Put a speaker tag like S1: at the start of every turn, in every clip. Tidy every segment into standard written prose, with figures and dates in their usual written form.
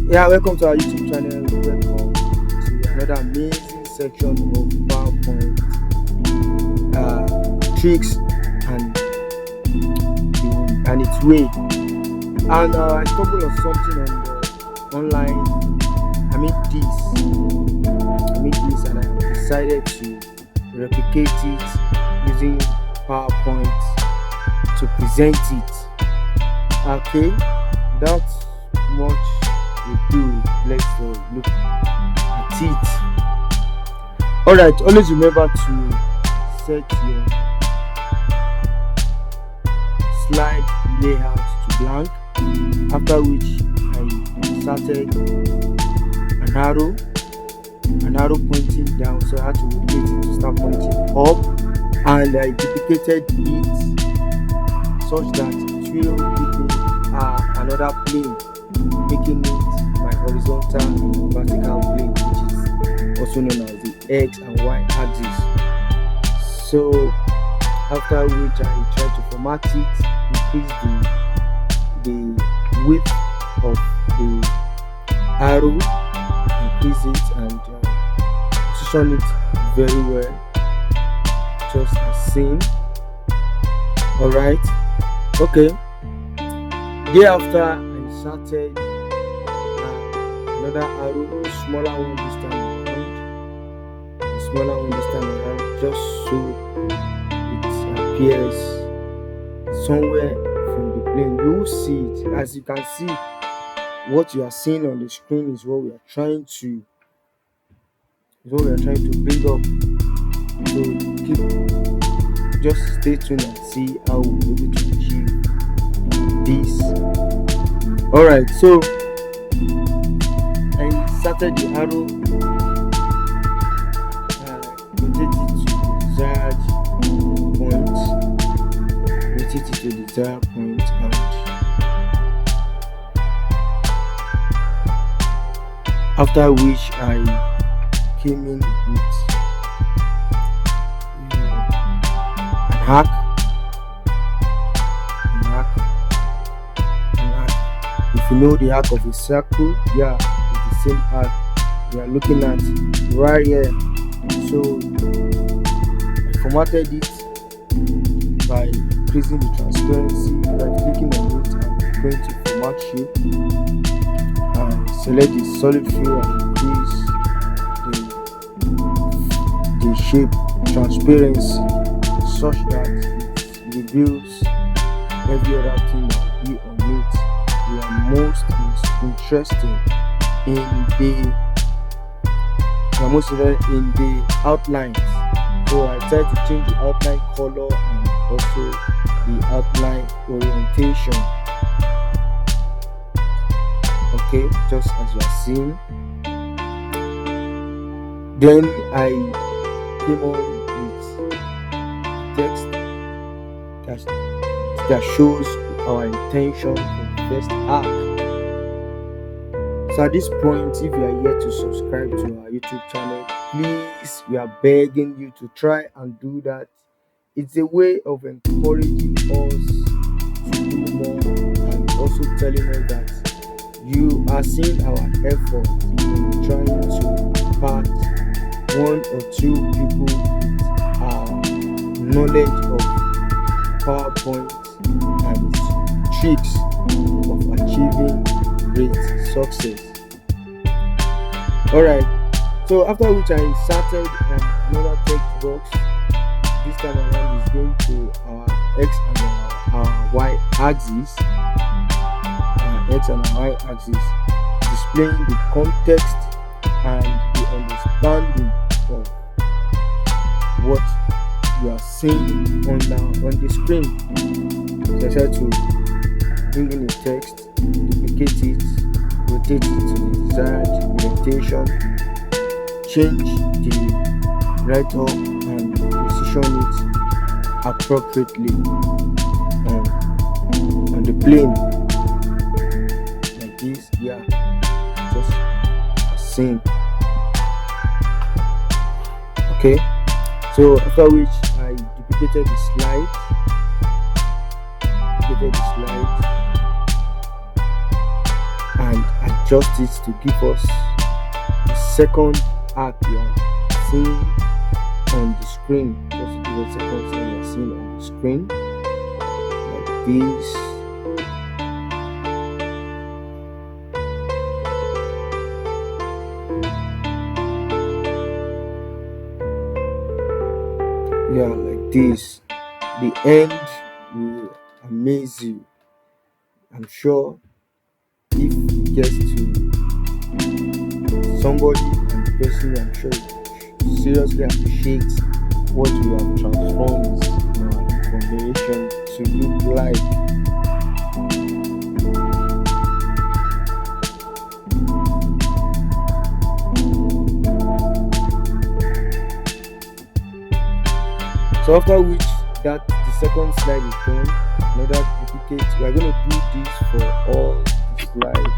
S1: Yeah, welcome to our YouTube channel. Welcome to another amazing section of PowerPoint tricks and its way. And I stumbled on something on the online. I made this, and I decided to replicate it using PowerPoint to present it. Okay, that's much we do. Let's look at it. Alright, always remember to set your slide layout to blank, after which I inserted an arrow pointing down, so I had to rotate it to start pointing up, and I duplicated it such that it will give me another plane, making it my horizontal and vertical plane, which is also known as the X and Y axis. So after which I try to format it, increase the width of the arrow, increase it, and position it very well, just as seen. Alright, okay. Thereafter I inserted another arrow, a smaller one this time around, just so it appears somewhere from the plane. You will see it. As you can see, what you are seeing on the screen is what we are trying to bring up. So just stay tuned and see how we'll be able to achieve this. Alright, so I inserted the arrow, rotate it to the desired point, and after which I came in with an hack. If you know the arc of a circle, yeah, it's the same arc we are looking at right here. So I formatted it by increasing the transparency by clicking on it and going to format shape, and select the solid fill and increase the shape transparency such that it reveals every other thing that will be on it. We are most interested in the outlines, so I tried to change the outline color and also the outline orientation. Okay, just as you are seeing. Then I came on with text that shows our intention for the first arc. So at this point, if you are yet to subscribe to our YouTube channel, please, we are begging you to try and do that. It's a way of encouraging us to do more, and also telling us that you are seeing our effort in trying to impact one or two people with our knowledge of PowerPoint and its tricks of achieving great success. Alright, so after which I inserted another text box. This time around is going to our X and our Y axis. Displaying the context and the understanding of what you are seeing on the screen. So I try to bring in the text, duplicate it, rotate it to the desired orientation, change the write-up, and position it appropriately on the plane like this. Yeah, just as seen. Okay, so after which I duplicated the slide, and I adjust it to give us the second arc you are seeing on the screen. Just to give us the second thing you are seeing on the screen, like this. Yeah, like this. The end will amaze you. I'm sure if it gets to somebody and the person, I'm sure seriously appreciate what we have transformed our information to look like. So after which that the second slide is done, another duplicate. We are going to do this for all the slides.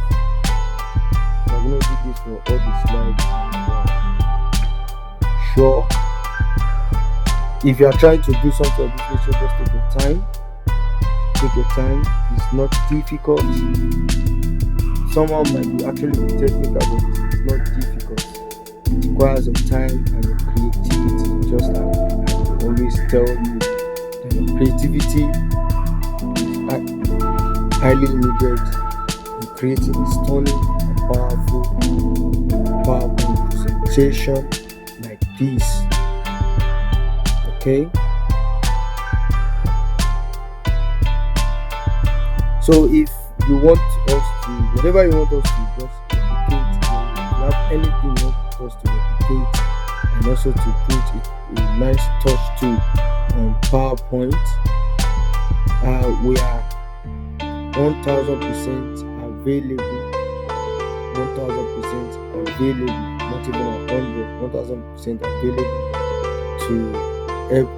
S1: We are going to do this for all the slides. And, sure, if you are trying to do something of this nature, just take your time. Take your time. It's not difficult. Someone might be actually be technical, but it's not difficult. It requires some time and your creativity, just like I always tell you that your creativity is highly needed in creating a stunning and powerful PowerPoint presentation like this. Okay, so if you want us to, whatever you want us to just replicate, if you have anything you want us to replicate and also to put a nice touch to on PowerPoint, we are 1000% available. 1000% available, not even 100. 1000% available to help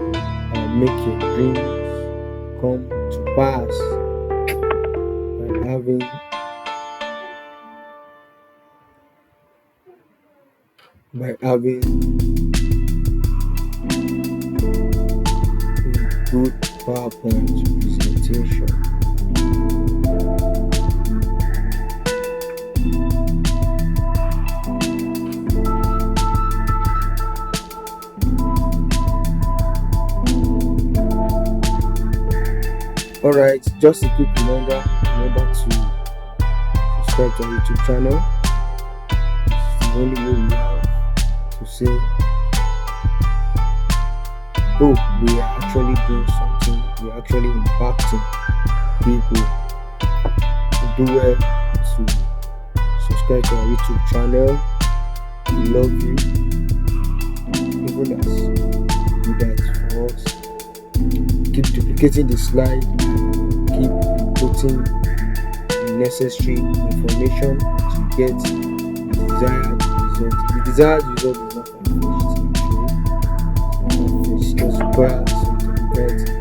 S1: make your dreams come to pass by having a good PowerPoint presentation. Alright, just a quick reminder, remember to subscribe to our YouTube channel. It's the only way we have to say, oh, we are actually doing something, we are actually impacting people. We do well to subscribe to our YouTube channel. We love you, even as you do that for us. Keep duplicating the slide, keep putting the necessary information to get the desired result. The desired result is not finished, actually. It just requires something better.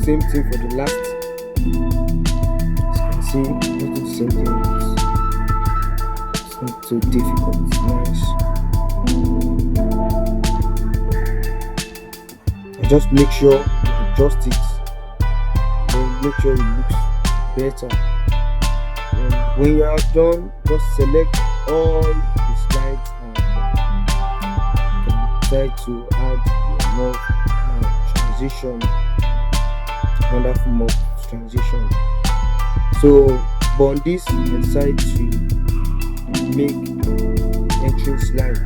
S1: Same thing for the last. As you can see, let's do the same thing. It's not so difficult. It's nice. And just make sure you adjust it. Then make sure it looks better. And when you are done, just select all the slides and you can decide to add your more transition. Wonderful mock transition. So, but on this, I decide to make entry slide.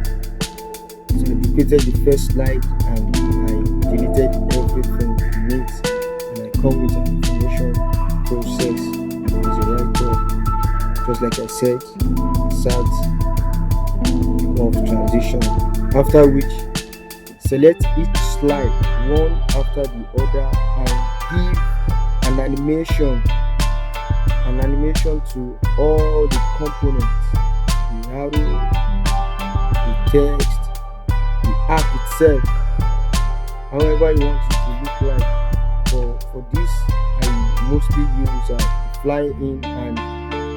S1: So I duplicated the first slide and everything needs, and I come with an information process as a writer. Just like I said, start of transition. After which, select each slide one after the other and give an animation to all the components, the arrow, the text, the app itself, however you want it to look like. For this, I mostly use the fly in and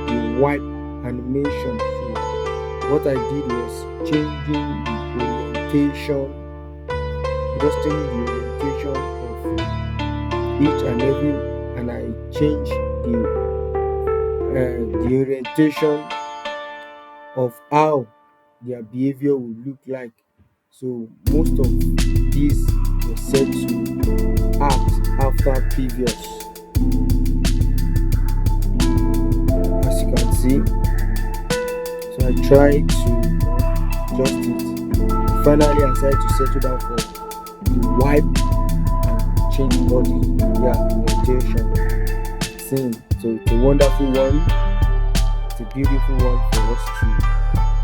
S1: the wipe animation. So what I did was changing the orientation, just changing the orientation of each and every, and I changed the orientation of how their behavior will look like. So most of these were set to act after previous, as you can see. So I tried to adjust it. Finally, I decided to settle down for the wipe and change body, orientation. So it's a wonderful one. It's a beautiful one for us to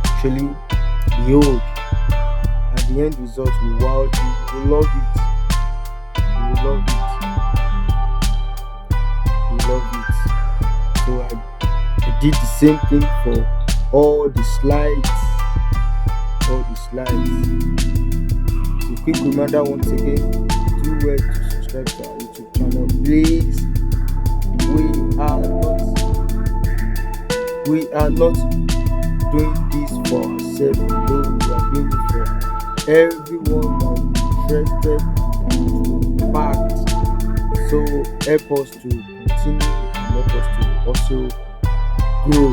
S1: actually behold. At the end result, we wow you. We will love it. We will love it. We will love it. So I did the same thing for all the slides. So quick reminder once again, do well to subscribe to our YouTube channel, please. We are not doing this for ourselves alone. We are doing it for everyone that is interested and backed. So help us to continue and help us to also grow.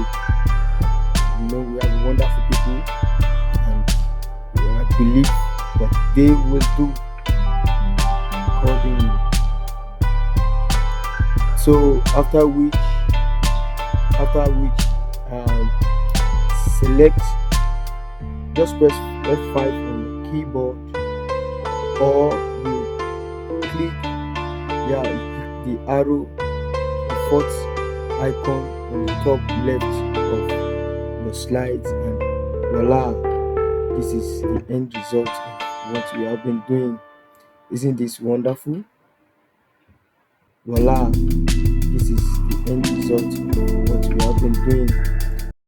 S1: We have wonderful people, and I believe that they will do accordingly. So after which select, just press F5 on the keyboard, or you click the arrow, the fourth icon on the top left of your slides, and voila, this is the end result of what we have been doing. Isn't this wonderful? Voila, this is the end result of what we have been doing.